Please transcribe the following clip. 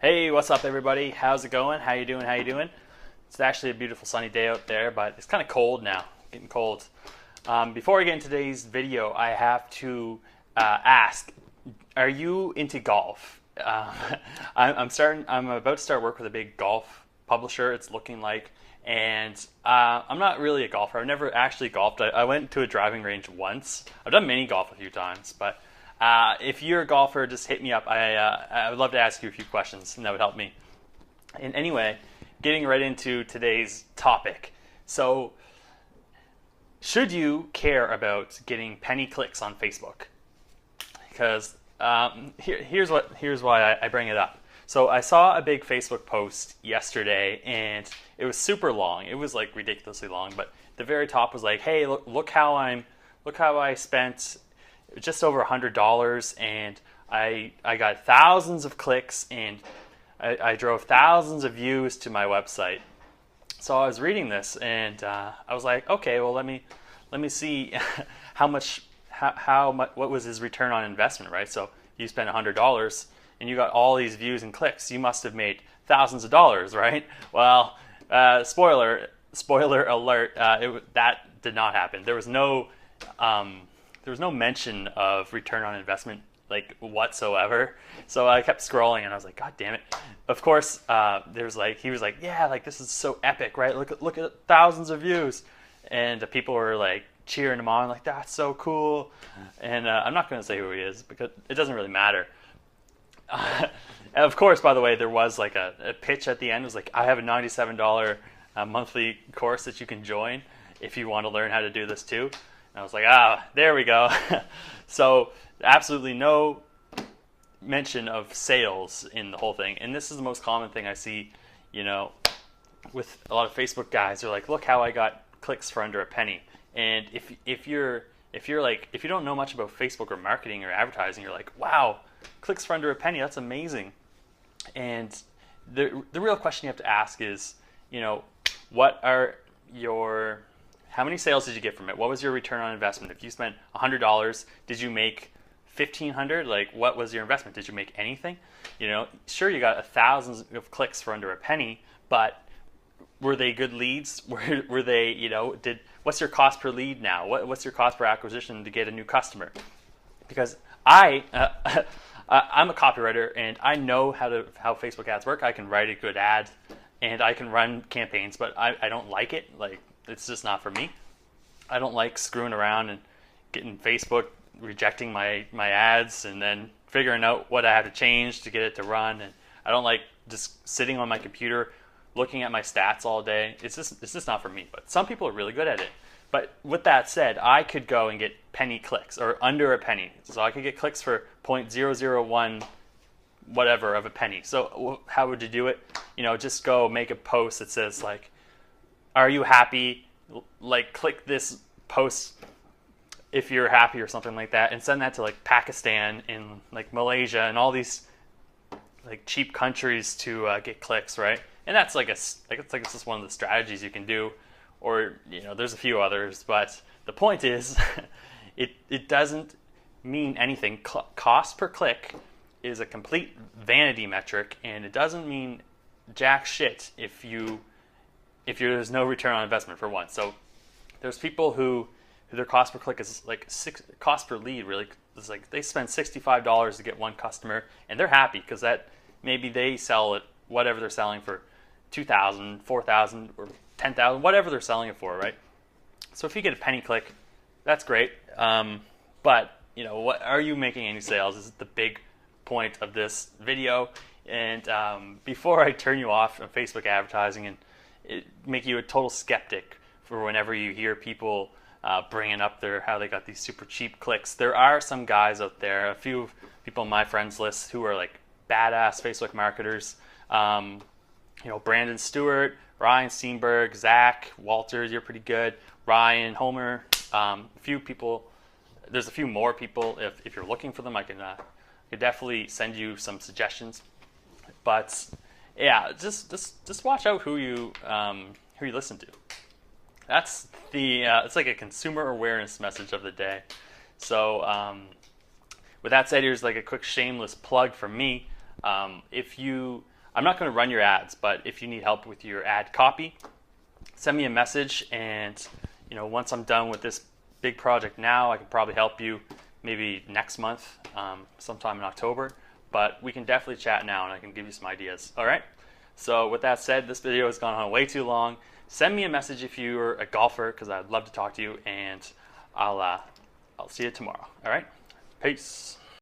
Hey, what's up everybody? How's it going? How you doing? How you doing? It's actually a beautiful sunny day out there, but it's kind of cold now, getting cold. Before I get into today's video, I have to ask, are you into golf? I'm about to start work with a big golf publisher, it's looking like, and I'm not really a golfer. I've never actually golfed. I went to a driving range once. I've done mini golf a few times, but if you're a golfer, just hit me up. I would love to ask you a few questions, and that would help me. And anyway, getting right into today's topic. So, should you care about getting penny clicks on Facebook? Because here's why I bring it up. So I saw a big Facebook post yesterday, and it was super long. It was like ridiculously long, but the very top was like, "Hey, look how I spent just over $100, and I got thousands of clicks, and I drove thousands of views to my website." So I was reading this, and I was like, "Okay, well let me see how much what was his return on investment, right?" So you spent $100 and you got all these views and clicks. You must have made thousands of dollars, right? Well, spoiler alert, that did not happen. There was no mention of return on investment like whatsoever. So I kept scrolling and I was like, God damn it. Of course, he was like, yeah, like this is so epic, right? Look at thousands of views. And the people were like cheering him on, like, that's so cool. And I'm not going to say who he is because it doesn't really matter. Of course, by the way, there was like a pitch at the end. It was like, I have a $97 monthly course that you can join if you want to learn how to do this too. And I was like, there we go. So absolutely no mention of sales in the whole thing. And this is the most common thing I see, with a lot of Facebook guys. They're like, look how I got clicks for under a penny. And if you don't know much about Facebook or marketing or advertising, you're like, wow, clicks for under a penny, that's amazing. And the real question you have to ask is, how many sales did you get from it? What was your return on investment? If you spent $100, did you make $1,500? Like, what was your investment? Did you make anything? Sure, you got thousands of clicks for under a penny, but were they good leads? Were they, what's your cost per lead now? What's your cost per acquisition to get a new customer? Because I'm a copywriter and I know how Facebook ads work. I can write a good ad and I can run campaigns, but I don't like it. Like, it's just not for me. I don't like screwing around and getting Facebook rejecting my ads and then figuring out what I have to change to get it to run. And I don't like just sitting on my computer looking at my stats all day. It's just not for me. But some people are really good at it. But with that said, I could go and get penny clicks or under a penny. So I could get clicks for 0.001 whatever of a penny. So how would you do it? Just go make a post that says like, are you happy? Like, click this post if you're happy or something like that, and send that to like Pakistan and like Malaysia and all these like cheap countries to get clicks, right? And that's it's just one of the strategies you can do, or there's a few others, but the point is, it doesn't mean anything. Cost per click is a complete vanity metric, and it doesn't mean jack shit if there's no return on investment for one. So there's people who their cost per click is like cost per lead really is like they spend $65 to get one customer, and they're happy because that maybe they sell it whatever they're selling for $2,000, $4,000, or $10,000, whatever they're selling it for, right? So if you get a penny click, that's great. But what are you making any sales? This is the big point of this video. And before I turn you off of Facebook advertising and make you a total skeptic for whenever you hear people bringing up how they got these super cheap clicks. There are some guys out there, a few people on my friends list who are like badass Facebook marketers. Brandon Stewart, Ryan Steenberg, Zach, Walters, you're pretty good. Ryan, Homer, a few people. There's a few more people. If you're looking for them, I could definitely send you some suggestions. But yeah, just watch out who you listen to. That's it's like a consumer awareness message of the day. So with that said, here's like a quick shameless plug from me. If you I'm not going to run your ads, but if you need help with your ad copy, send me a message, and once I'm done with this big project now, I can probably help you maybe next month, sometime in October. But we can definitely chat now, and I can give you some ideas. All right. So with that said, this video has gone on way too long. Send me a message if you're a golfer, because I'd love to talk to you, and I'll see you tomorrow. All right. Peace.